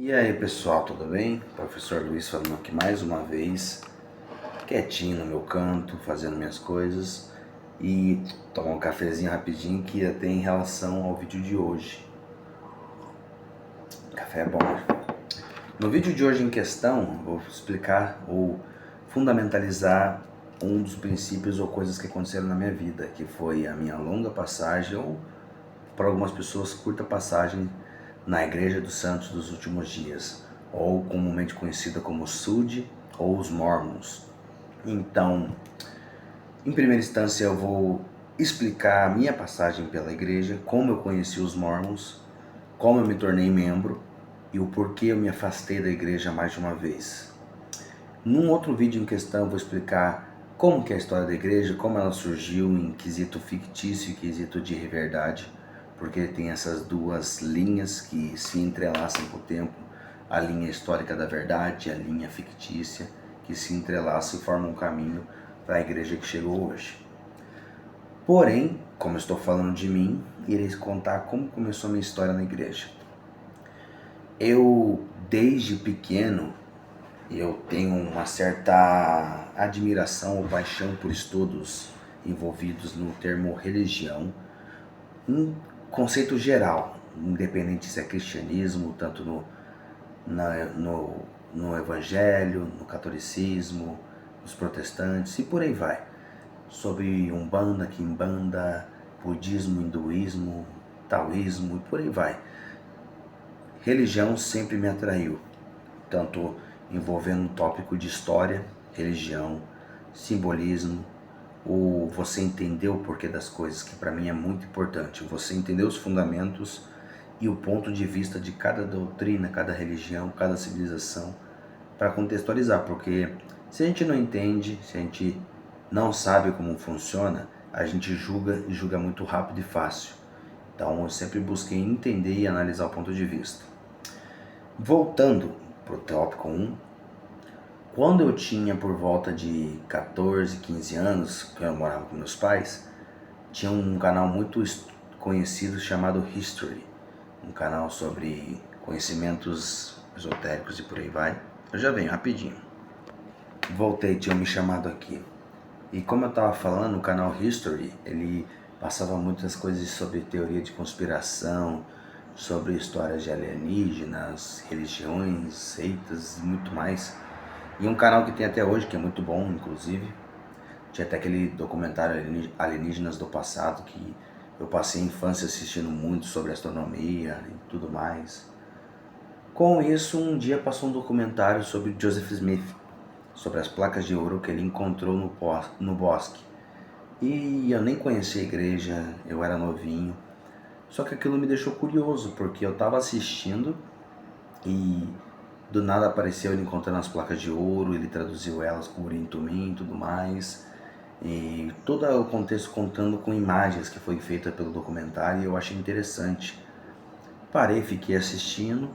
E aí pessoal, tudo bem? Professor Luiz falando aqui mais uma vez, quietinho no meu canto, fazendo minhas coisas e tomar um cafezinho rapidinho que tem relação ao vídeo de hoje. Café é bom, né? No vídeo de hoje em questão, vou explicar ou fundamentalizar um dos princípios ou coisas que aconteceram na minha vida, que foi a minha longa passagem ou, para algumas pessoas, curta passagem na Igreja dos Santos dos Últimos Dias, ou comumente conhecida como SUD ou os Mormons. Então, em primeira instância, eu vou explicar a minha passagem pela igreja, como eu conheci os Mormons, como eu me tornei membro e o porquê eu me afastei da igreja mais de uma vez. Num outro vídeo em questão, eu vou explicar como que é a história da igreja, como ela surgiu em quesito fictício e quesito de verdade, porque tem essas duas linhas que se entrelaçam com o tempo, a linha histórica da verdade e a linha fictícia, que se entrelaçam e formam um caminho para a igreja que chegou hoje. Porém, como eu estou falando de mim, irei contar como começou a minha história na igreja. Eu, desde pequeno, eu tenho uma certa admiração ou paixão por estudos envolvidos no termo religião, um conceito geral, independente se é cristianismo, tanto no evangelho, no catolicismo, nos protestantes e por aí vai. Sobre Umbanda, Quimbanda, budismo, hinduísmo, taoísmo e por aí vai. Religião sempre me atraiu, tanto envolvendo um tópico de história, religião, simbolismo, ou você entender o porquê das coisas, que para mim é muito importante. Você entender os fundamentos e o ponto de vista de cada doutrina, cada religião, cada civilização, para contextualizar, porque se a gente não entende, se a gente não sabe como funciona, a gente julga e julga muito rápido e fácil. Então eu sempre busquei entender e analisar o ponto de vista. Voltando para o tópico 1, quando eu tinha por volta de 14, 15 anos, que eu morava com meus pais, tinha um canal muito conhecido chamado History, um canal sobre conhecimentos esotéricos e por aí vai. Eu já venho, rapidinho. Voltei, tinham me chamado aqui. E como eu estava falando, o canal History, ele passava muitas coisas sobre teoria de conspiração, sobre histórias de alienígenas, religiões, seitas e muito mais. E um canal que tem até hoje, que é muito bom, inclusive. Tinha até aquele documentário Alienígenas do Passado, que eu passei a infância assistindo muito sobre astronomia e tudo mais. Com isso, um dia passou um documentário sobre Joseph Smith, sobre as placas de ouro que ele encontrou no bosque. E eu nem conhecia a igreja, eu era novinho. Só que aquilo me deixou curioso, porque eu estava assistindo e do nada apareceu ele encontrando as placas de ouro, ele traduziu elas com Urim Tumim e tudo mais. E todo o contexto contando com imagens que foi feita pelo documentário e eu achei interessante. Parei, fiquei assistindo,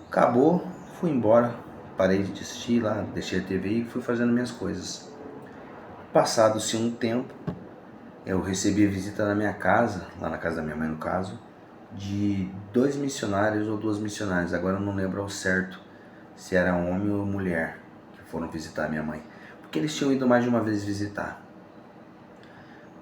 acabou, fui embora, parei de assistir lá, deixei a TV e fui fazendo minhas coisas. Passado-se um tempo, eu recebi visita na minha casa, lá na casa da minha mãe no caso, de 2 missionários ou 2 missionárias, agora eu não lembro ao certo se era homem ou mulher que foram visitar minha mãe, porque eles tinham ido mais de uma vez visitar.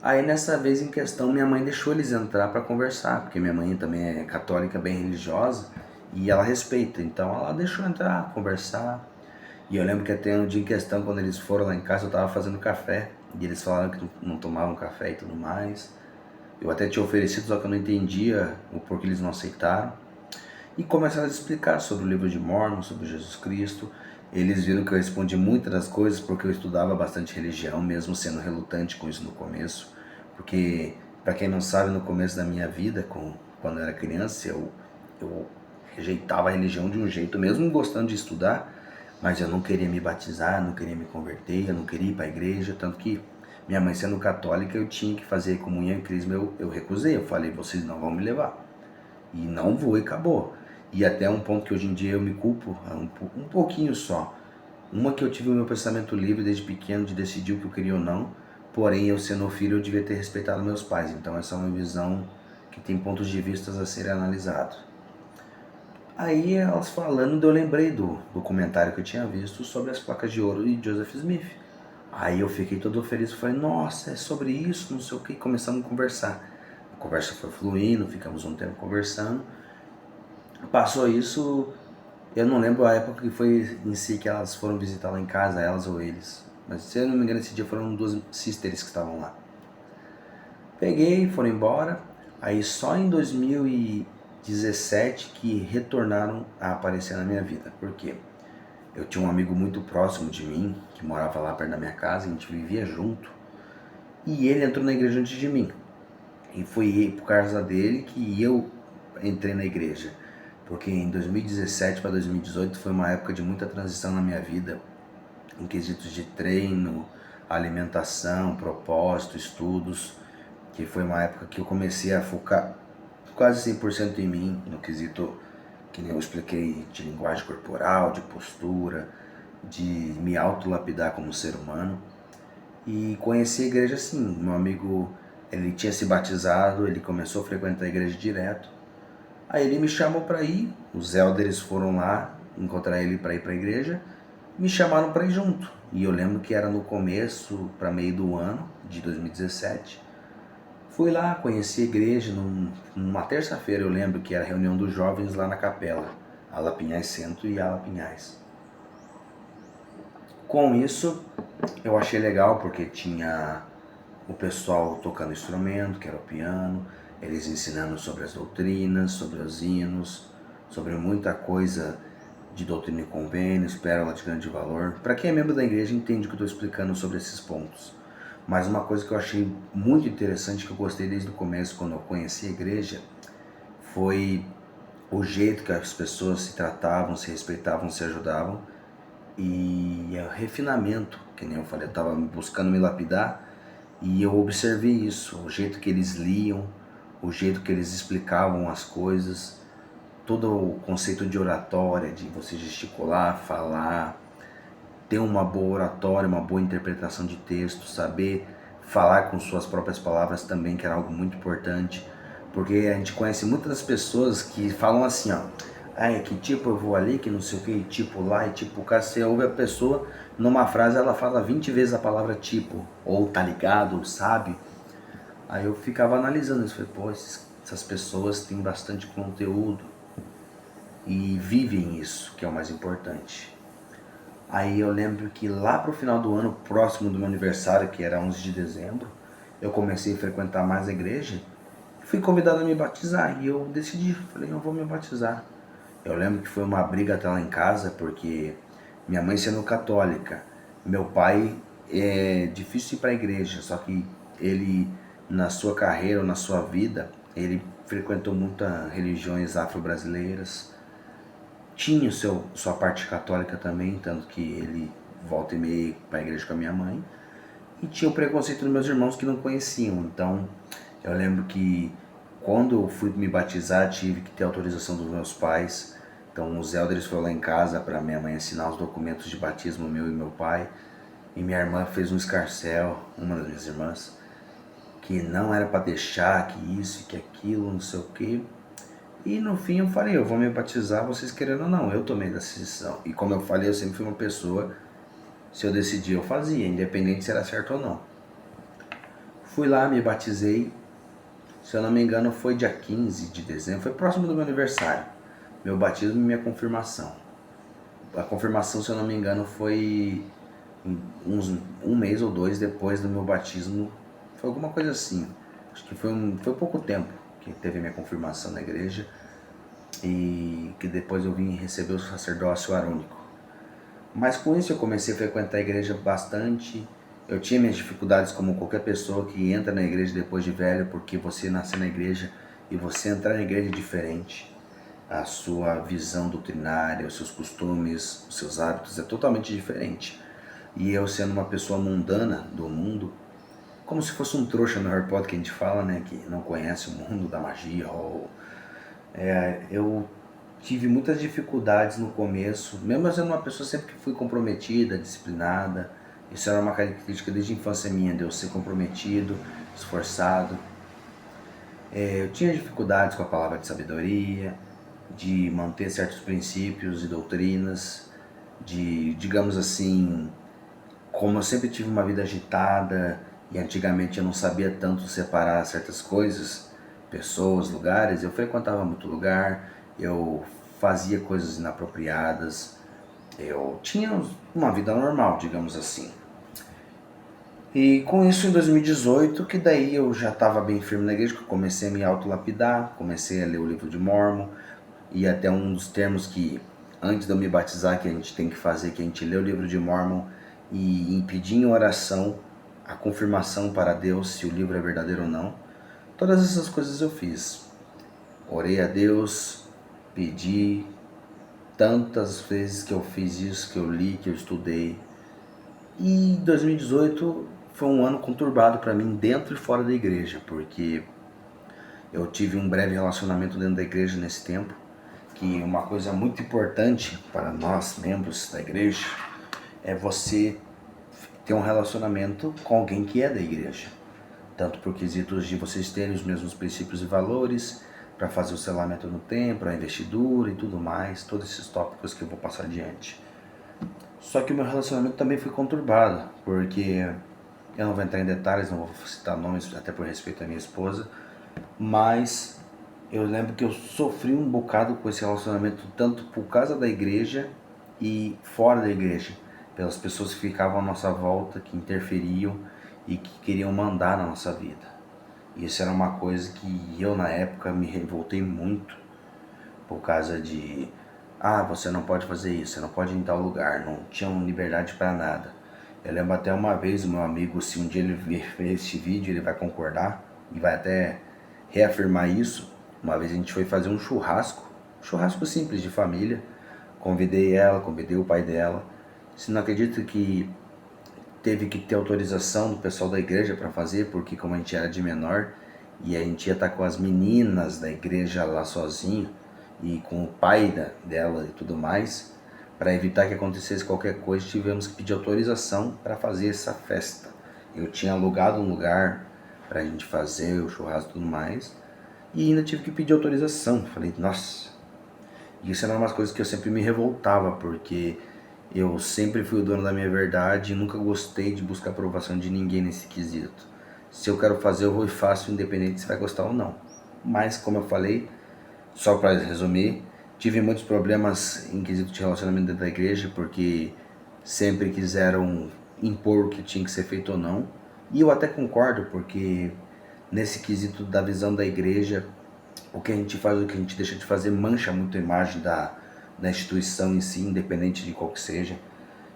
Aí nessa vez em questão minha mãe deixou eles entrar para conversar, porque minha mãe também é católica, bem religiosa, e ela respeita, então ela deixou entrar, conversar. E eu lembro que até no dia em questão, quando eles foram lá em casa, eu tava fazendo café, e eles falaram que não tomavam café e tudo mais. Eu até tinha oferecido, só que eu não entendia o porquê eles não aceitaram. E começaram a explicar sobre o livro de Mormon, sobre Jesus Cristo. Eles viram que eu respondi muitas das coisas porque eu estudava bastante religião, mesmo sendo relutante com isso no começo. Porque, para quem não sabe, no começo da minha vida, quando eu era criança, eu rejeitava a religião de um jeito, mesmo gostando de estudar, mas eu não queria me batizar, não queria me converter, eu não queria ir para a igreja, tanto que minha mãe sendo católica, eu tinha que fazer comunhão e crisma, eu recusei, eu falei, vocês não vão me levar. E não vou e acabou. E até um ponto que hoje em dia eu me culpo, um pouquinho só. Uma que eu tive o meu pensamento livre desde pequeno de decidir o que eu queria ou não, porém eu sendo filho eu devia ter respeitado meus pais. Então essa é uma visão que tem pontos de vista a serem analisados. Aí elas falando, eu lembrei do documentário que eu tinha visto sobre as placas de ouro de Joseph Smith. Aí eu fiquei todo feliz, falei, nossa, é sobre isso, não sei o que, e começamos a conversar. A conversa foi fluindo, ficamos um tempo conversando. Passou isso, eu não lembro a época que foi em si que elas foram visitar lá em casa, elas ou eles. Mas se eu não me engano, esse dia foram duas sisters que estavam lá. Peguei, foram embora. Aí só em 2017 que retornaram a aparecer na minha vida. Por quê? Eu tinha um amigo muito próximo de mim, que morava lá perto da minha casa, a gente vivia junto. E ele entrou na igreja antes de mim. E foi por causa dele que eu entrei na igreja. Porque em 2017 para 2018 foi uma época de muita transição na minha vida, em quesitos de treino, alimentação, propósito, estudos, que foi uma época que eu comecei a focar quase 100% em mim, no quesito que nem eu expliquei, de linguagem corporal, de postura, de me autolapidar como ser humano. E conheci a igreja assim, meu amigo, ele tinha se batizado, ele começou a frequentar a igreja direto. Aí ele me chamou para ir, os elders foram lá encontrar ele para ir para a igreja, me chamaram para ir junto. E eu lembro que era no começo, para meio do ano de 2017. Fui lá, conheci a igreja, numa terça-feira eu lembro que era a reunião dos jovens lá na capela, Ala Pinhais Centro e Ala Pinhais. Com isso, eu achei legal porque tinha o pessoal tocando instrumento, que era o piano, eles ensinando sobre as doutrinas, sobre os hinos, sobre muita coisa de doutrina e convênios, pérola de grande valor. Para quem é membro da igreja entende o que eu estou explicando sobre esses pontos. Mas uma coisa que eu achei muito interessante, que eu gostei desde o começo, quando eu conheci a igreja, foi o jeito que as pessoas se tratavam, se respeitavam, se ajudavam, e o refinamento, que nem eu falei, eu estava buscando me lapidar, e eu observei isso, o jeito que eles liam, o jeito que eles explicavam as coisas, todo o conceito de oratória, de você gesticular, falar, ter uma boa oratória, uma boa interpretação de texto, saber falar com suas próprias palavras também, que era algo muito importante, porque a gente conhece muitas pessoas que falam assim, ó, é que tipo eu vou ali, que não sei o que, tipo lá, e tipo cá, você ouve a pessoa, numa frase ela fala 20 vezes a palavra tipo, ou tá ligado, ou sabe. Aí eu ficava analisando isso, falei, pô, essas pessoas têm bastante conteúdo e vivem isso, que é o mais importante. Aí eu lembro que lá pro final do ano, próximo do meu aniversário, que era 11 de dezembro, eu comecei a frequentar mais a igreja, fui convidado a me batizar, e eu decidi, falei, eu vou me batizar. Eu lembro que foi uma briga até lá em casa, porque minha mãe sendo católica, meu pai é difícil ir para a igreja, só que ele, na sua carreira, na sua vida, ele frequentou muitas religiões afro-brasileiras, tinha sua parte católica também, tanto que ele volta e meia para a igreja com a minha mãe, e tinha o preconceito dos meus irmãos que não conheciam. Então eu lembro que quando eu fui me batizar, tive que ter autorização dos meus pais. Então os elders foram lá em casa para minha mãe assinar os documentos de batismo meu e meu pai. E minha irmã fez um escarcéu, uma das minhas irmãs, que não era para deixar, que isso, que aquilo, não sei o que. E no fim eu falei, eu vou me batizar, vocês querendo ou não, eu tomei essa decisão. E como eu falei, eu sempre fui uma pessoa, se eu decidir eu fazia, independente se era certo ou não. Fui lá, me batizei, se eu não me engano foi dia 15 de dezembro, foi próximo do meu aniversário. Meu batismo e minha confirmação. A confirmação, se eu não me engano, foi um mês ou dois depois do meu batismo. Foi alguma coisa assim. Acho que foi pouco tempo que teve minha confirmação na igreja. E que depois eu vim receber o sacerdócio arônico. Mas com isso eu comecei a frequentar a igreja bastante. Eu tinha minhas dificuldades como qualquer pessoa que entra na igreja depois de velho, porque você nasceu na igreja e você entrar na igreja é diferente. A sua visão doutrinária, os seus costumes, os seus hábitos é totalmente diferente. E eu sendo uma pessoa mundana do mundo, como se fosse um trouxa no Harry Potter que a gente fala, né, que não conhece o mundo da magia, eu tive muitas dificuldades no começo, mesmo eu sendo uma pessoa sempre que fui comprometida, disciplinada. Isso era uma característica desde a infância minha, de eu ser comprometido, esforçado. Eu tinha dificuldades com a palavra de sabedoria, de manter certos princípios e doutrinas, de, digamos assim, como eu sempre tive uma vida agitada e antigamente eu não sabia tanto separar certas coisas, pessoas, lugares, eu frequentava muito lugar, eu fazia coisas inapropriadas, eu tinha uma vida normal, digamos assim. E com isso em 2018, que daí eu já estava bem firme na igreja, que eu comecei a me autolapidar, comecei a ler o livro de Mórmon, e até um dos termos que, antes de eu me batizar, que a gente tem que fazer, que a gente lê o livro de Mórmon e pedir em oração a confirmação para Deus se o livro é verdadeiro ou não. Todas essas coisas eu fiz. Orei a Deus, pedi, tantas vezes que eu fiz isso, que eu li, que eu estudei. E 2018 foi um ano conturbado para mim dentro e fora da igreja, porque eu tive um breve relacionamento dentro da igreja nesse tempo, que uma coisa muito importante para nós, membros da igreja, é você ter um relacionamento com alguém que é da igreja. Tanto por quesitos de vocês terem os mesmos princípios e valores, para fazer o selamento no templo, a investidura e tudo mais, todos esses tópicos que eu vou passar adiante. Só que o meu relacionamento também foi conturbado, porque eu não vou entrar em detalhes, não vou citar nomes, até por respeito à minha esposa, mas eu lembro que eu sofri um bocado com esse relacionamento, tanto por causa da igreja e fora da igreja, pelas pessoas que ficavam à nossa volta, que interferiam e que queriam mandar na nossa vida. Isso era uma coisa que eu na época me revoltei muito, por causa de, você não pode fazer isso, você não pode ir em tal lugar, não tinham liberdade para nada. Eu lembro até uma vez o meu amigo, se um dia ele ver este vídeo, ele vai concordar e vai até reafirmar isso. Uma vez a gente foi fazer um churrasco simples de família, convidei ela, convidei o pai dela. Você não acredita que teve que ter autorização do pessoal da igreja para fazer, porque como a gente era de menor e a gente ia estar com as meninas da igreja lá sozinho e com o pai dela e tudo mais, para evitar que acontecesse qualquer coisa, tivemos que pedir autorização para fazer essa festa. Eu tinha alugado um lugar para a gente fazer o churrasco e tudo mais, e ainda tive que pedir autorização. Falei, nossa, isso era umas coisas que eu sempre me revoltava, porque eu sempre fui o dono da minha verdade e nunca gostei de buscar aprovação de ninguém nesse quesito. Se eu quero fazer, eu vou e faço, independente se vai gostar ou não. Mas, como eu falei, só para resumir, tive muitos problemas em quesito de relacionamento dentro da igreja, porque sempre quiseram impor o que tinha que ser feito ou não. E eu até concordo, porque nesse quesito da visão da igreja, o que a gente faz, o que a gente deixa de fazer, mancha muito a imagem da instituição em si, independente de qual que seja.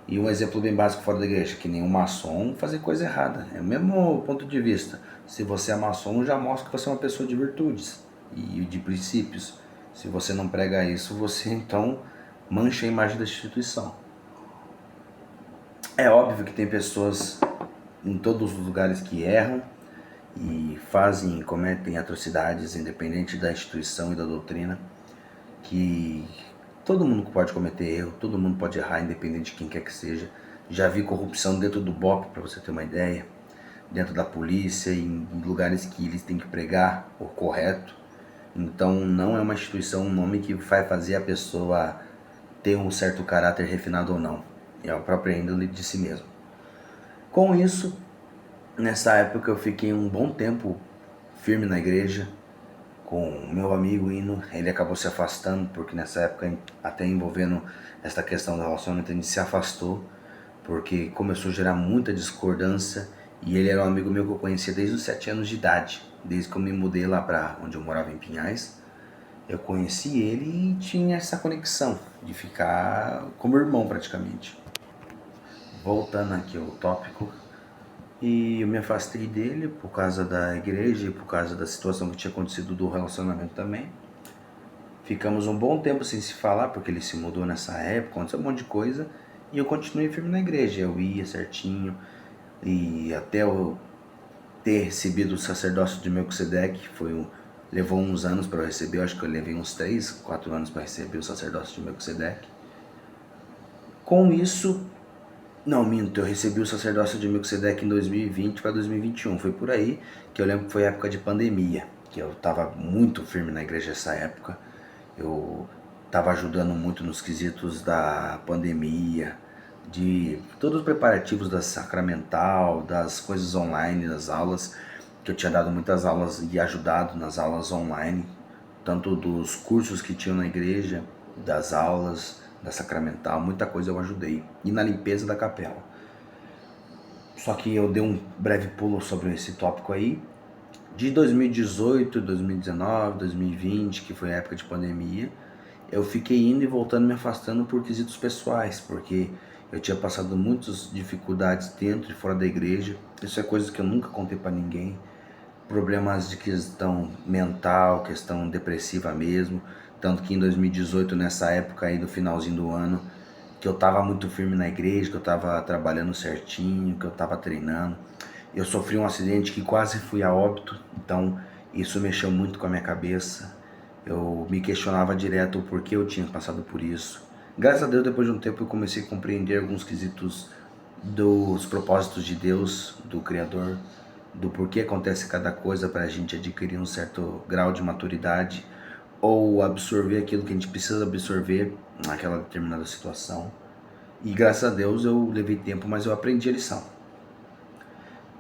E um exemplo bem básico fora da igreja, que nem um maçom fazer coisa errada. É o mesmo ponto de vista. Se você é maçom, já mostra que você é uma pessoa de virtudes e de princípios. Se você não prega isso, você então mancha a imagem da instituição. É óbvio que tem pessoas em todos os lugares que erram e fazem e cometem atrocidades, independente da instituição e da doutrina, que todo mundo pode cometer erro, todo mundo pode errar, independente de quem quer que seja. Já vi corrupção dentro do BOP, para você ter uma ideia, dentro da polícia, em lugares que eles têm que pregar o correto. Então não é uma instituição, um nome que vai fazer a pessoa ter um certo caráter refinado ou não. É a própria índole de si mesmo. Com isso, nessa época eu fiquei um bom tempo firme na igreja, com o meu amigo indo, ele acabou se afastando, porque nessa época, até envolvendo essa questão do relacionamento, a gente se afastou, porque começou a gerar muita discordância, e ele era um amigo meu que eu conhecia desde os 7 anos de idade, desde que eu me mudei lá para onde eu morava em Pinhais. Eu conheci ele e tinha essa conexão de ficar como irmão praticamente. Voltando aqui ao tópico, e eu me afastei dele por causa da igreja e por causa da situação que tinha acontecido do relacionamento também. Ficamos um bom tempo sem se falar, porque ele se mudou nessa época, aconteceu um monte de coisa, e eu continuei firme na igreja. Eu ia certinho, e até eu ter recebido o sacerdócio de Melquisedeque, levou uns anos para eu receber, eu acho que eu levei uns 3, 4 anos para receber o sacerdócio de Melquisedeque. Com isso, não, minto, eu recebi o sacerdócio de Melquisedeque em 2020 para 2021. Foi por aí que eu lembro que foi época de pandemia, que eu estava muito firme na igreja nessa época. Eu estava ajudando muito nos quesitos da pandemia, de todos os preparativos da sacramental, das coisas online, das aulas, que eu tinha dado muitas aulas e ajudado nas aulas online, tanto dos cursos que tinham na igreja, das aulas, da sacramental, muita coisa eu ajudei. E na limpeza da capela. Só que eu dei um breve pulo sobre esse tópico aí. De 2018, 2019, 2020, que foi a época de pandemia, eu fiquei indo e voltando, me afastando por quesitos pessoais, porque eu tinha passado muitas dificuldades dentro e fora da igreja. Isso é coisa que eu nunca contei para ninguém. Problemas de questão mental, questão depressiva mesmo. Tanto que em 2018, nessa época aí do finalzinho do ano, que eu estava muito firme na igreja, que eu estava trabalhando certinho, que eu estava treinando. Eu sofri um acidente que quase fui a óbito, então isso mexeu muito com a minha cabeça. Eu me questionava direto o porquê eu tinha passado por isso. Graças a Deus, depois de um tempo, eu comecei a compreender alguns quesitos dos propósitos de Deus, do Criador, do porquê acontece cada coisa para a gente adquirir um certo grau de maturidade ou absorver aquilo que a gente precisa absorver naquela determinada situação. E graças a Deus eu levei tempo, mas eu aprendi a lição.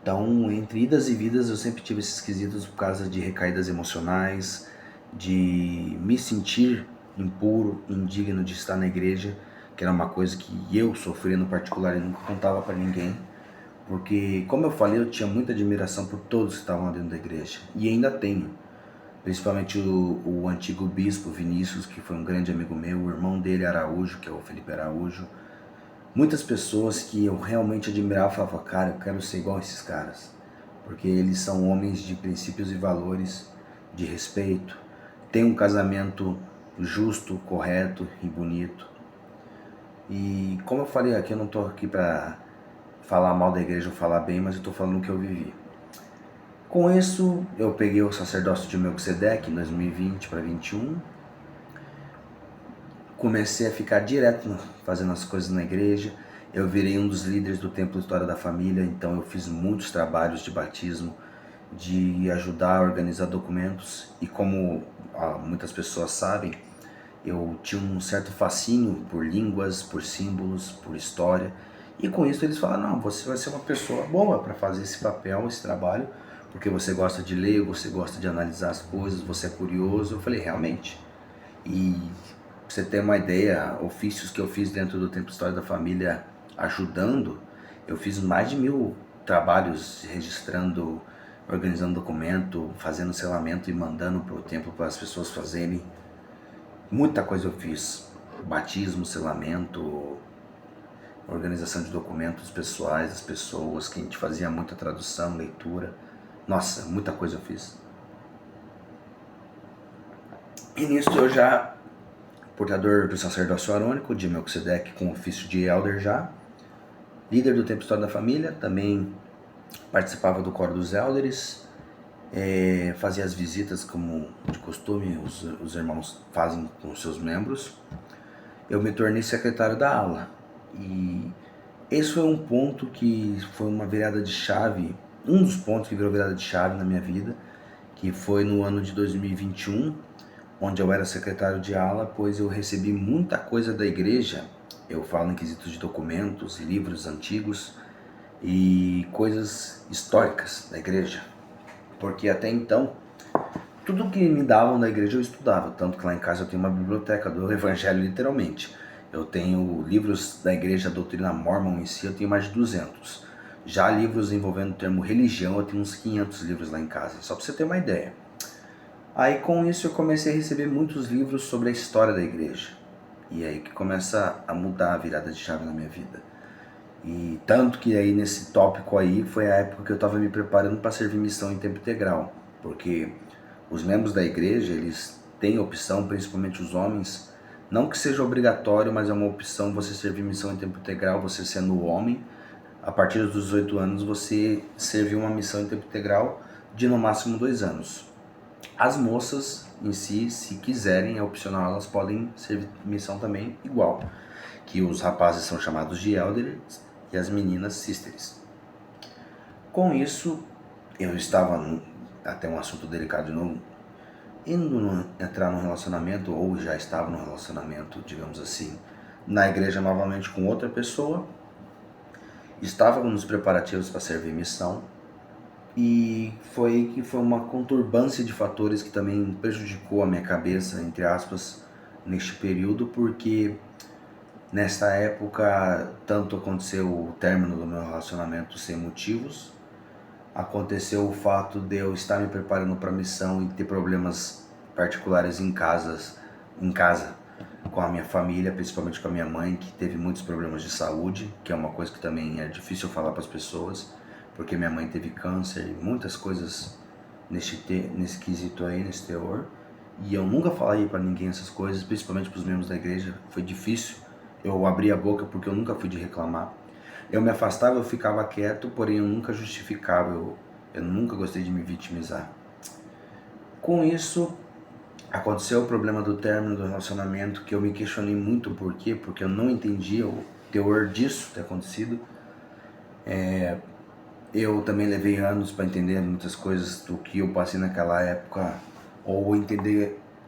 Então, entre idas e vidas, eu sempre tive esses quesitos por causa de recaídas emocionais, de me sentir impuro, indigno de estar na igreja, que era uma coisa que eu sofria no particular e nunca contava para ninguém. Porque, como eu falei, eu tinha muita admiração por todos que estavam lá dentro da igreja. E ainda tenho. Principalmente o antigo bispo Vinícius, que foi um grande amigo meu, o irmão dele, Araújo, que é o Felipe Araújo. Muitas pessoas que eu realmente admirava e falava, cara, eu quero ser igual a esses caras. Porque eles são homens de princípios e valores, de respeito, têm um casamento justo, correto e bonito. E como eu falei aqui, eu não estou aqui para falar mal da igreja ou falar bem, mas eu estou falando o que eu vivi. Com isso, eu peguei o sacerdócio de Melquisedeque em 2020 para 2021. Comecei a ficar direto fazendo as coisas na igreja. Eu virei um dos líderes do Templo História da Família, então eu fiz muitos trabalhos de batismo, de ajudar a organizar documentos. E como muitas pessoas sabem, eu tinha um certo fascínio por línguas, por símbolos, por história. E com isso eles falaram, não, você vai ser uma pessoa boa para fazer esse papel, esse trabalho, porque você gosta de ler, você gosta de analisar as coisas, você é curioso. Eu falei, realmente. E pra você ter uma ideia, ofícios que eu fiz dentro do Templo História da Família ajudando, eu fiz mais de 1000 trabalhos registrando, organizando documento, fazendo selamento e mandando para o templo para as pessoas fazerem. Muita coisa eu fiz, batismo, selamento, organização de documentos pessoais das pessoas, que a gente fazia muita tradução, leitura. Nossa, muita coisa eu fiz. E nisso eu já, portador do sacerdócio arônico, de Melquisedeque com ofício de elder já, líder do Templo História da Família, também participava do coro dos elders, fazia as visitas como de costume os irmãos fazem com os seus membros. Eu me tornei secretário da ala e esse foi um ponto que foi uma virada de chave, um dos pontos que virou virada de chave na minha vida, que foi no ano de 2021, onde eu era secretário de ala, pois eu recebi muita coisa da igreja. Eu falo em quesitos de documentos, livros antigos e coisas históricas da igreja, porque até então tudo que me davam da igreja eu estudava, tanto que lá em casa eu tenho uma biblioteca do Evangelho, literalmente. Eu tenho livros da igreja, da doutrina Mormon em si, eu tenho mais de 200. Já livros envolvendo o termo religião, eu tenho uns 500 livros lá em casa, só para você ter uma ideia. Aí com isso eu comecei a receber muitos livros sobre a história da igreja. E aí que começa a mudar a virada de chave na minha vida. E tanto que aí nesse tópico aí foi a época que eu estava me preparando para servir missão em tempo integral. Porque os membros da igreja, eles têm opção, principalmente os homens, não que seja obrigatório, mas é uma opção você servir missão em tempo integral, você sendo homem. A partir dos 18 anos você servir uma missão em tempo integral de no máximo 2 anos. As moças em si, se quiserem, é opcional, elas podem servir missão também igual. Que os rapazes são chamados de elders e as meninas sisters. Com isso, eu estava, até um assunto delicado de novo, entrar num relacionamento, ou já estava num relacionamento, digamos assim, na igreja novamente com outra pessoa. Estávamos nos preparativos para servir missão. E foi uma conturbância de fatores que também prejudicou a minha cabeça, entre aspas, neste período, porque nesta época tanto aconteceu o término do meu relacionamento sem motivos, aconteceu o fato de eu estar me preparando para a missão e ter problemas particulares em casa, com a minha família, principalmente com a minha mãe, que teve muitos problemas de saúde, que é uma coisa que também é difícil falar para as pessoas, porque minha mãe teve câncer e muitas coisas nesse quesito aí, nesse teor. E eu nunca falei para ninguém essas coisas, principalmente para os membros da igreja. Foi difícil eu abrir a boca porque eu nunca fui de reclamar. Eu me afastava, eu ficava quieto, porém eu nunca justificava, eu nunca gostei de me vitimizar. Com isso, aconteceu o problema do término do relacionamento, que eu me questionei muito o porquê, porque eu não entendia o teor disso ter acontecido. Eu também levei anos para entender muitas coisas do que eu passei naquela época, ou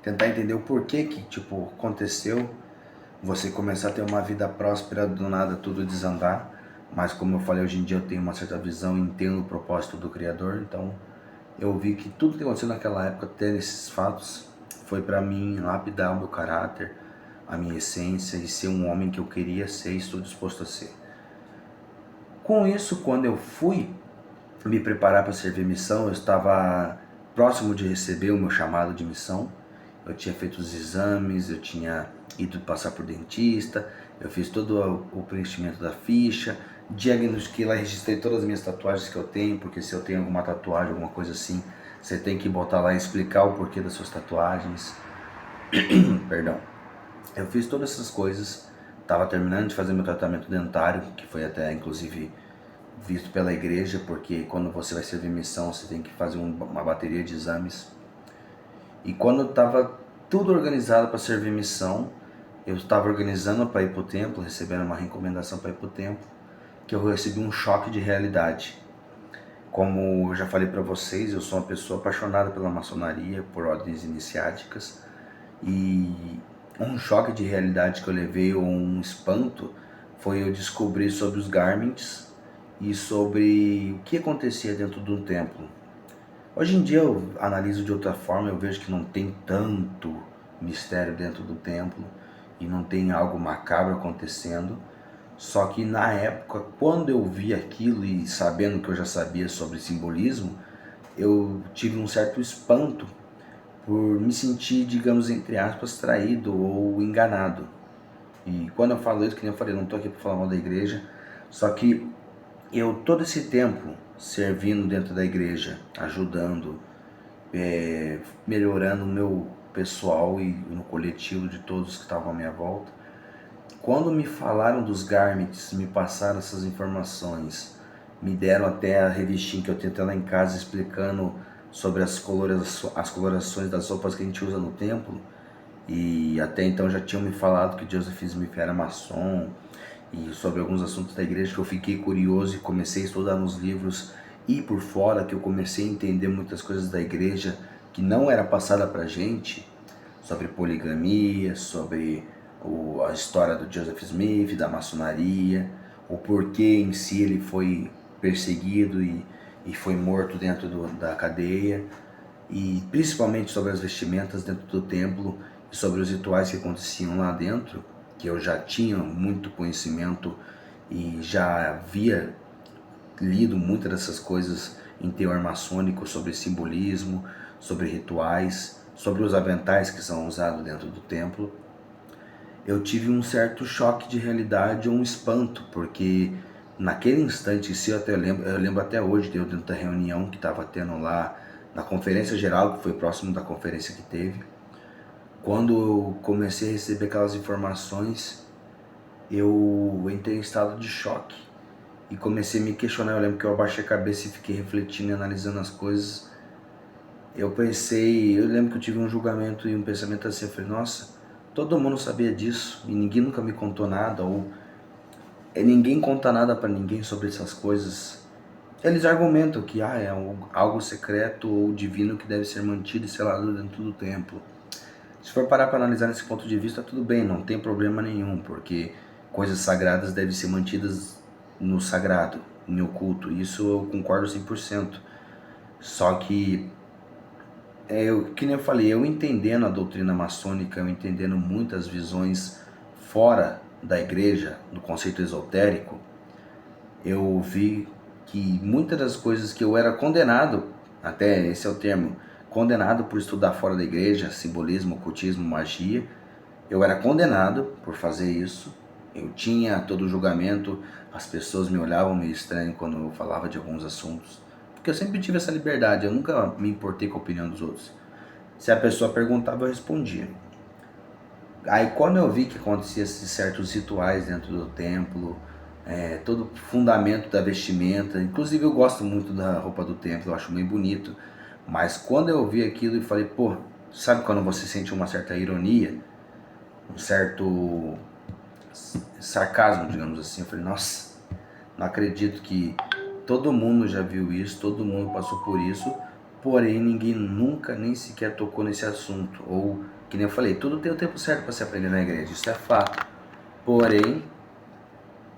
tentar entender o porquê que aconteceu, você começar a ter uma vida próspera, do nada tudo desandar. Mas como eu falei, hoje em dia eu tenho uma certa visão e entendo o propósito do Criador, então eu vi que tudo que aconteceu naquela época, até nesses fatos, foi para mim lapidar o meu caráter, a minha essência e ser um homem que eu queria ser e estou disposto a ser. Com isso, quando eu fui me preparar para servir missão, eu estava próximo de receber o meu chamado de missão. Eu tinha feito os exames, eu tinha ido passar por dentista, eu fiz todo o preenchimento da ficha, diagnostiquei lá, registrei todas as minhas tatuagens que eu tenho, porque se eu tenho alguma tatuagem, alguma coisa assim, você tem que botar lá e explicar o porquê das suas tatuagens. Perdão. Eu fiz todas essas coisas, estava terminando de fazer meu tratamento dentário, que foi até inclusive visto pela igreja, porque quando você vai servir missão, você tem que fazer uma bateria de exames. E quando estava tudo organizado para servir missão, eu estava organizando para ir para o templo, recebendo uma recomendação para ir para o templo, que eu recebi um choque de realidade. Como eu já falei para vocês, eu sou uma pessoa apaixonada pela maçonaria, por ordens iniciáticas, e um choque de realidade que eu levei, ou um espanto, foi eu descobrir sobre os Garments e sobre o que acontecia dentro do templo. Hoje em dia eu analiso de outra forma, eu vejo que não tem tanto mistério dentro do templo e não tem algo macabro acontecendo. Só que na época, quando eu vi aquilo e sabendo que eu já sabia sobre simbolismo, eu tive um certo espanto por me sentir, digamos, entre aspas, traído ou enganado. E quando eu falo isso, que nem eu falei, eu não estou aqui para falar mal da igreja, só que eu todo esse tempo servindo dentro da igreja, ajudando, melhorando o meu pessoal e no coletivo de todos que estavam à minha volta. Quando me falaram dos Garments, me passaram essas informações, me deram até a revistinha que eu tenho até lá em casa explicando sobre as colorações das roupas que a gente usa no templo. E até então já tinham me falado que Joseph Smith era maçom e sobre alguns assuntos da igreja, que eu fiquei curioso e comecei a estudar nos livros e por fora, que eu comecei a entender muitas coisas da igreja que não era passada pra gente, sobre poligamia, sobre a história do Joseph Smith, da maçonaria, o porquê em si ele foi perseguido e foi morto dentro da cadeia, e principalmente sobre as vestimentas dentro do templo e sobre os rituais que aconteciam lá dentro, que eu já tinha muito conhecimento e já havia lido muitas dessas coisas em teor maçônico, sobre simbolismo, sobre rituais, sobre os aventais que são usados dentro do templo. Eu tive um certo choque de realidade, um espanto, porque naquele instante, se eu lembro até hoje, deu dentro da reunião que estava tendo lá na conferência geral, que foi próximo da conferência que teve. Quando eu comecei a receber aquelas informações, eu entrei em estado de choque e comecei a me questionar. Eu lembro que eu abaixei a cabeça e fiquei refletindo e analisando as coisas. Eu lembro que eu tive um julgamento e um pensamento assim, eu falei, nossa, todo mundo sabia disso e ninguém nunca me contou nada, ou ninguém conta nada para ninguém sobre essas coisas. Eles argumentam que é algo secreto ou divino que deve ser mantido e selado dentro do templo. Se for parar para analisar nesse ponto de vista, tudo bem, não tem problema nenhum, porque coisas sagradas devem ser mantidas no sagrado, em oculto. Isso eu concordo 100%. Só que, que nem eu falei, eu entendendo a doutrina maçônica, eu entendendo muitas visões fora da igreja, do conceito esotérico, eu vi que muitas das coisas que eu era condenado, até esse é o termo, condenado por estudar fora da igreja, simbolismo, ocultismo, magia, eu era condenado por fazer isso. Eu tinha todo o julgamento, as pessoas me olhavam meio estranho quando eu falava de alguns assuntos, porque eu sempre tive essa liberdade, eu nunca me importei com a opinião dos outros. Se a pessoa perguntava, eu respondia. Aí quando eu vi que acontecia esses certos rituais dentro do templo, todo o fundamento da vestimenta, inclusive eu gosto muito da roupa do templo, eu acho bem bonito, mas quando eu vi aquilo e falei, pô, sabe quando você sente uma certa ironia, um certo sarcasmo, digamos assim, eu falei, nossa, não acredito que todo mundo já viu isso, todo mundo passou por isso, porém ninguém nunca nem sequer tocou nesse assunto, ou que nem eu falei, tudo tem o tempo certo para se aprender na igreja, isso é fato. Porém,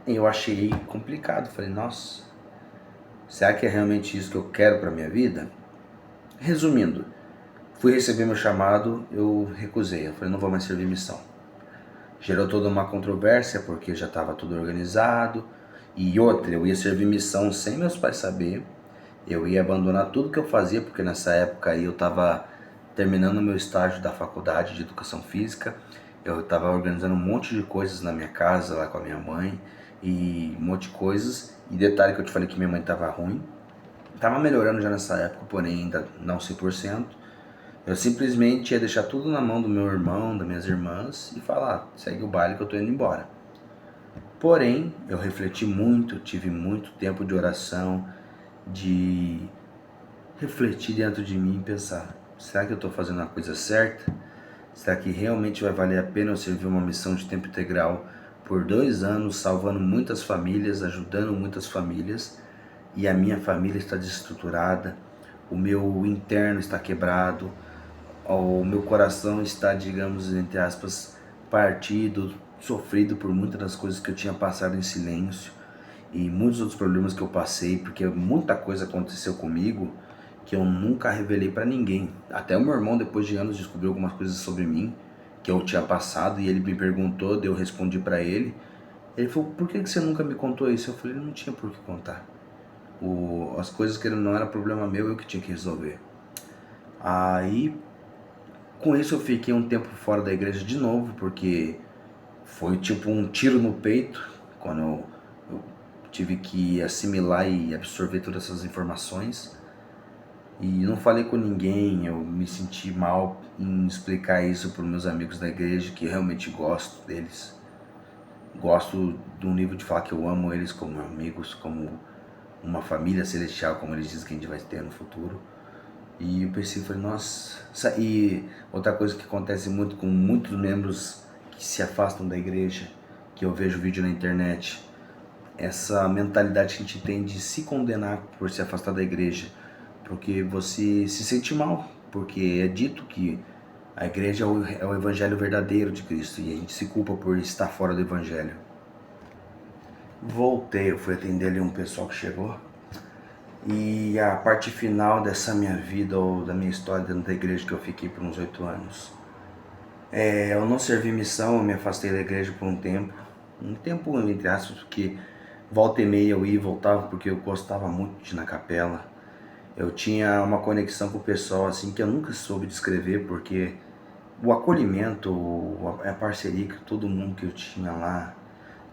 eu achei complicado. Falei, nossa, será que é realmente isso que eu quero para minha vida? Resumindo, fui receber meu chamado, eu recusei. Eu falei, não vou mais servir missão. Gerou toda uma controvérsia, porque já estava tudo organizado. E outra, eu ia servir missão sem meus pais saber. Eu ia abandonar tudo que eu fazia, porque nessa época aí eu estava terminando meu estágio da faculdade de Educação Física. Eu estava organizando um monte de coisas na minha casa, lá com a minha mãe, e um monte de coisas. E detalhe que eu te falei que minha mãe estava ruim. Estava melhorando já nessa época, porém ainda não 100%. Eu simplesmente ia deixar tudo na mão do meu irmão, das minhas irmãs, e falar, segue o baile que eu tô indo embora. Porém, eu refleti muito, tive muito tempo de oração, de refletir dentro de mim e pensar, será que eu estou fazendo a coisa certa? Será que realmente vai valer a pena eu servir uma missão de tempo integral por 2 anos, salvando muitas famílias, ajudando muitas famílias, e a minha família está desestruturada, o meu interno está quebrado, o meu coração está, digamos, entre aspas, partido, sofrido por muitas das coisas que eu tinha passado em silêncio e muitos outros problemas que eu passei, porque muita coisa aconteceu comigo que eu nunca revelei para ninguém. Até o meu irmão, depois de anos, descobriu algumas coisas sobre mim que eu tinha passado e ele me perguntou, daí eu respondi para ele. Ele falou, por que você nunca me contou isso? Eu falei, não tinha por que contar. As coisas que não era problema meu, eu que tinha que resolver. Aí, com isso eu fiquei um tempo fora da igreja de novo, porque foi tipo um tiro no peito, quando eu tive que assimilar e absorver todas essas informações. E não falei com ninguém, eu me senti mal em explicar isso para os meus amigos da igreja, que realmente gosto deles. Gosto do nível de falar que eu amo eles como amigos, como uma família celestial, como eles dizem que a gente vai ter no futuro. E eu pensei, falei, nossa... E outra coisa que acontece muito com muitos membros que se afastam da igreja, que eu vejo vídeo na internet, essa mentalidade que a gente tem de se condenar por se afastar da igreja, porque você se sente mal, porque é dito que a igreja é o evangelho verdadeiro de Cristo e a gente se culpa por estar fora do evangelho. Voltei, eu fui atender ali um pessoal que chegou e a parte final dessa minha vida ou da minha história dentro da igreja que eu fiquei por uns 8 anos. Eu não servi missão, eu me afastei da igreja por um tempo entre aspas, porque volta e meia eu ia e voltava porque eu gostava muito de ir na capela. Eu tinha uma conexão com o pessoal assim que eu nunca soube descrever, porque o acolhimento, a parceria que todo mundo que eu tinha lá,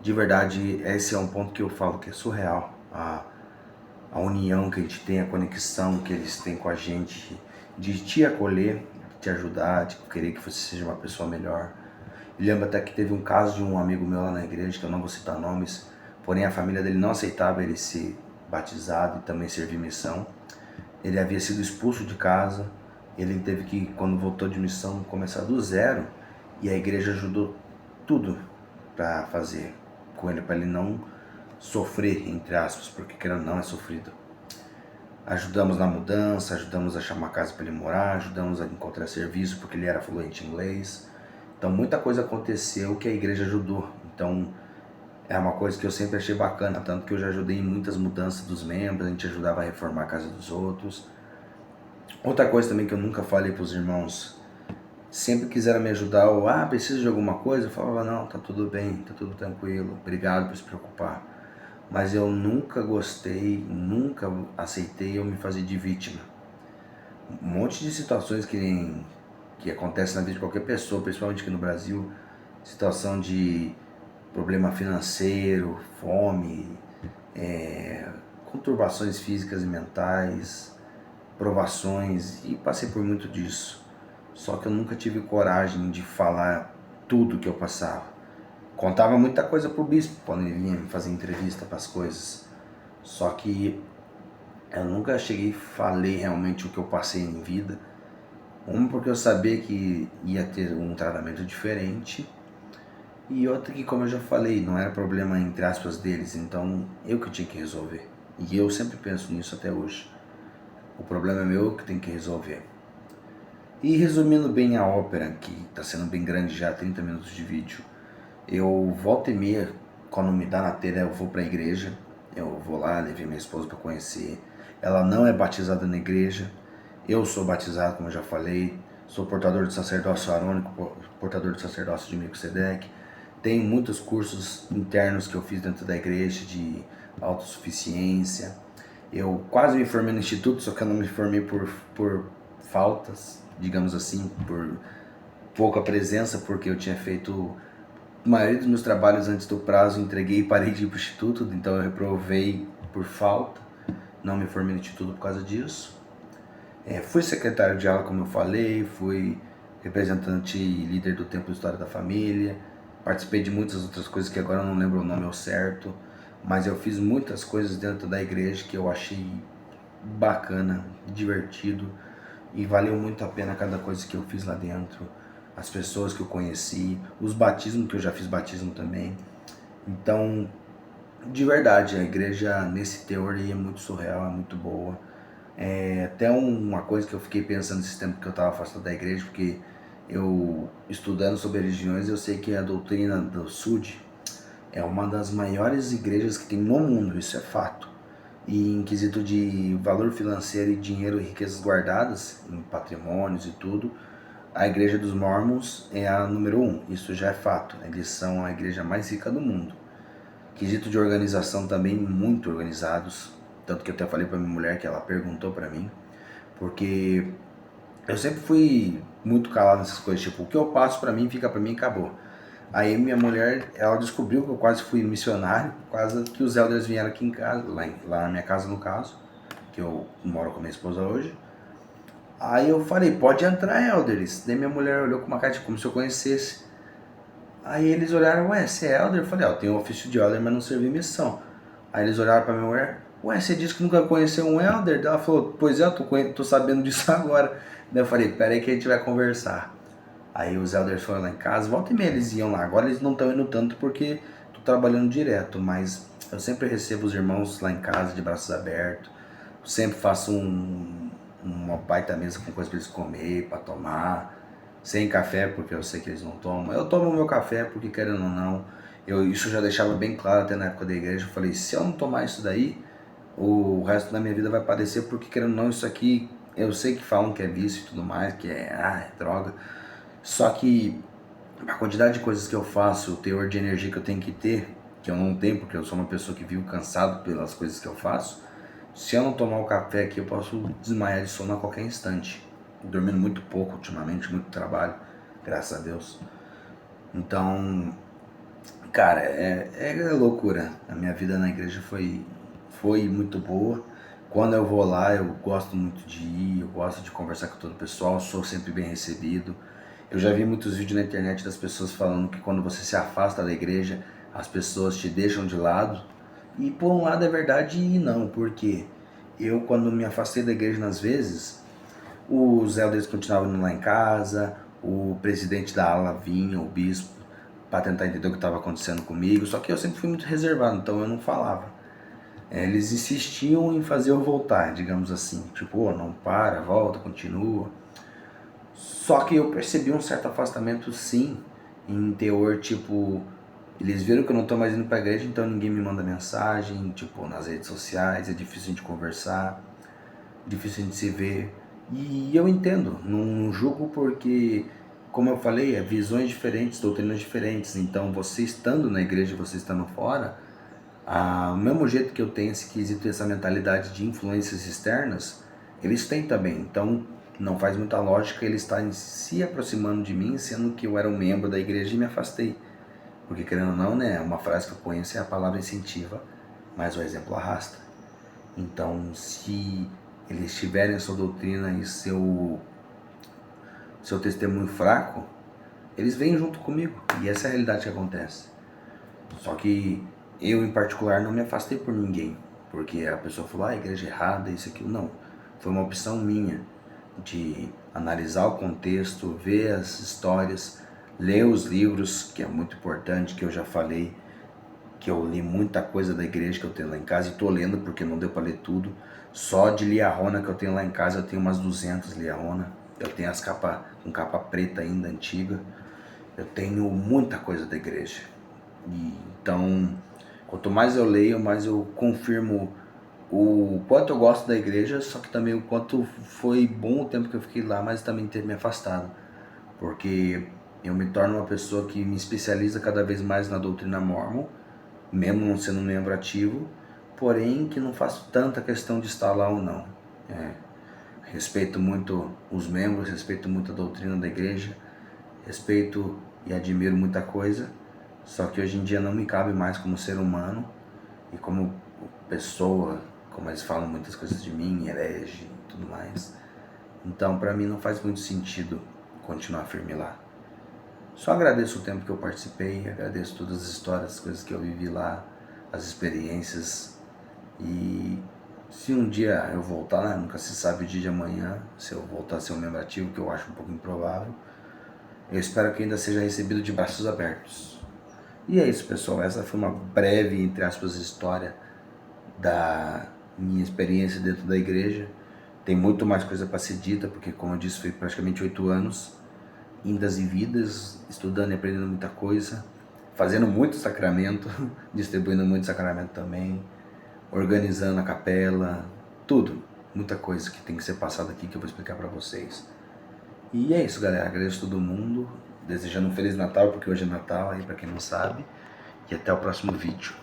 de verdade, esse é um ponto que eu falo que é surreal. A união que a gente tem, a conexão que eles têm com a gente, de te acolher, de te ajudar, de querer que você seja uma pessoa melhor. Eu lembro até que teve um caso de um amigo meu lá na igreja, que eu não vou citar nomes, porém a família dele não aceitava ele ser batizado e também servir missão. Ele havia sido expulso de casa, ele teve que, quando voltou de missão, começar do zero, e a igreja ajudou tudo para fazer com ele, para ele não sofrer, entre aspas, porque querendo ou não é sofrido. Ajudamos na mudança, ajudamos a achar uma casa para ele morar, ajudamos a encontrar serviço porque ele era fluente em inglês. Então muita coisa aconteceu que a igreja ajudou. Então é uma coisa que eu sempre achei bacana, tanto que eu já ajudei em muitas mudanças dos membros, a gente ajudava a reformar a casa dos outros. Outra coisa também que eu nunca falei para os irmãos, sempre quiseram me ajudar, ou precisa de alguma coisa, eu falava, não, tá tudo bem, tá tudo tranquilo, obrigado por se preocupar. Mas eu nunca gostei, nunca aceitei eu me fazer de vítima. Um monte de situações que acontecem na vida de qualquer pessoa, principalmente aqui no Brasil, situação de problema financeiro, fome, conturbações físicas e mentais, provações, e passei por muito disso. Só que eu nunca tive coragem de falar tudo que eu passava. Contava muita coisa pro bispo quando ele vinha me fazer entrevista para as coisas. Só que eu nunca cheguei e falei realmente o que eu passei em vida. Porque eu sabia que ia ter um tratamento diferente. E outra que, como eu já falei, não era problema entre aspas deles. Então eu que tinha que resolver. E eu sempre penso nisso até hoje. O problema é meu que tem que resolver. E resumindo bem a ópera, que está sendo bem grande já, 30 minutos de vídeo, eu volta e meia, quando me dá na telha, eu vou para a igreja, eu vou lá, levei minha esposa para conhecer. Ela não é batizada na igreja, eu sou batizado, como eu já falei, sou portador de sacerdócio arônico, portador de sacerdócio de Melquisedeque. Tenho muitos cursos internos que eu fiz dentro da igreja de autossuficiência. Eu quase me formei no instituto, só que eu não me formei por faltas, digamos assim, por pouca presença, porque eu tinha feito a maioria dos meus trabalhos antes do prazo, entreguei e parei de ir para o instituto, então eu reprovei por falta, não me formei no instituto por causa disso. Fui secretário de aula, como eu falei, fui representante e líder do Templo de História da Família, participei de muitas outras coisas que agora eu não lembro o nome ao certo, mas eu fiz muitas coisas dentro da igreja que eu achei bacana, divertido, e valeu muito a pena cada coisa que eu fiz lá dentro, as pessoas que eu conheci, os batismos, que eu já fiz batismo também. Então, de verdade, a igreja nesse teor aí é muito surreal, é muito boa. Até uma coisa que eu fiquei pensando nesse tempo que eu estava afastado da igreja, porque eu, estudando sobre religiões, eu sei que a doutrina do SUD é uma das maiores igrejas que tem no mundo, isso é fato. E em quesito de valor financeiro e dinheiro e riquezas guardadas em patrimônios e tudo, a igreja dos Mormons é a número 1, isso já é fato. Eles são a igreja mais rica do mundo. Quesito de organização também, muito organizados. Tanto que eu até falei para minha mulher, que ela perguntou para mim, porque eu sempre fui muito calado nessas coisas, tipo, o que eu passo para mim fica para mim e acabou. Aí minha mulher, ela descobriu que eu quase fui missionário, por causa que os elders vieram aqui em casa, lá na minha casa no caso, que eu moro com a minha esposa hoje. Aí eu falei, pode entrar, elders. Daí minha mulher olhou com uma cara de como se eu conhecesse. Aí eles olharam, ué, você é elder? Eu falei, eu tenho ofício de elder, mas não servi missão. Aí eles olharam pra minha mulher, ué, você disse que nunca conheceu um elder? Daí ela falou, pois é, eu tô sabendo disso agora. Daí eu falei, pera aí que a gente vai conversar. Aí os elders foram lá em casa, volta e meia eles iam lá. Agora eles não estão indo tanto porque tô trabalhando direto, mas eu sempre recebo os irmãos lá em casa de braços abertos. Sempre faço uma baita mesa com coisa para eles comer, para tomar. Sem café, porque eu sei que eles não tomam. Eu tomo meu café porque, querendo ou não, isso eu já deixava bem claro até na época da igreja. Eu falei, se eu não tomar isso daí, o resto da minha vida vai padecer, porque, querendo ou não, isso aqui, eu sei que falam que é vício e tudo mais, que é droga. Só que a quantidade de coisas que eu faço, o teor de energia que eu tenho que ter, que eu não tenho, porque eu sou uma pessoa que vive cansado pelas coisas que eu faço, se eu não tomar o café aqui, eu posso desmaiar de sono a qualquer instante. Dormindo muito pouco ultimamente, muito trabalho, graças a Deus. Então, cara, é loucura. A minha vida na igreja foi muito boa. Quando eu vou lá, eu gosto muito de ir, eu gosto de conversar com todo o pessoal, sou sempre bem recebido. Eu já vi muitos vídeos na internet das pessoas falando que quando você se afasta da igreja, as pessoas te deixam de lado. E por um lado é verdade e não, porque eu, quando me afastei da igreja nas vezes, os elders continuavam indo lá em casa, o presidente da ala vinha, o bispo, para tentar entender o que estava acontecendo comigo, só que eu sempre fui muito reservado, então eu não falava. eles insistiam em fazer eu voltar, digamos assim. Tipo, não para, volta, continua. Só que eu percebi um certo afastamento, sim, em teor, tipo, eles viram que eu não tô mais indo pra igreja, então ninguém me manda mensagem, tipo, nas redes sociais, é difícil a gente conversar, difícil a gente se ver. E eu entendo, não julgo porque, como eu falei, é visões diferentes, doutrinas diferentes. Então, você estando na igreja, você estando fora, o mesmo jeito que eu tenho esse quesito, essa mentalidade de influências externas, eles têm também. Então, não faz muita lógica eles estarem se aproximando de mim, sendo que eu era um membro da igreja e me afastei. Porque, querendo ou não, né, uma frase que eu conheço é a palavra incentiva, mas o exemplo arrasta. Então, se eles tiverem a sua doutrina e seu testemunho fraco, eles vêm junto comigo. E essa é a realidade que acontece. Só que eu, em particular, não me afastei por ninguém. Porque a pessoa falou, a igreja é errada, isso, aquilo. Não. Foi uma opção minha de analisar o contexto, ver as histórias, ler os livros, que é muito importante, que eu já falei, que eu li muita coisa da igreja que eu tenho lá em casa e tô lendo porque não deu para ler tudo. Só de Liahona que eu tenho lá em casa, eu tenho umas 200 Liahona. Eu tenho as capas com capa preta ainda, antiga. Eu tenho muita coisa da igreja. Então, quanto mais eu leio, mais eu confirmo o quanto eu gosto da igreja, só que também o quanto foi bom o tempo que eu fiquei lá, mas também ter me afastado. Porque eu me torno uma pessoa que me especializa cada vez mais na doutrina mórmon, mesmo não sendo um membro ativo, porém que não faço tanta questão de estar lá ou não. Respeito muito os membros, respeito muito a doutrina da igreja, respeito e admiro muita coisa, só que hoje em dia não me cabe mais como ser humano e como pessoa, como eles falam muitas coisas de mim, herege e tudo mais. Então, para mim não faz muito sentido continuar firme lá. Só agradeço o tempo que eu participei, agradeço todas as histórias, as coisas que eu vivi lá, as experiências. E se um dia eu voltar, né, nunca se sabe o dia de amanhã, se eu voltar a ser um membro ativo, que eu acho um pouco improvável, eu espero que ainda seja recebido de braços abertos. E é isso, pessoal. Essa foi uma breve, entre aspas, história da minha experiência dentro da igreja. Tem muito mais coisa para ser dita, porque, como eu disse, foi praticamente 8 anos, indas e vidas, estudando e aprendendo muita coisa, fazendo muito sacramento, distribuindo muito sacramento também, organizando a capela, tudo. Muita coisa que tem que ser passada aqui que eu vou explicar para vocês. E é isso, galera. Agradeço todo mundo, desejando um Feliz Natal, porque hoje é Natal, aí para quem não sabe. E até o próximo vídeo.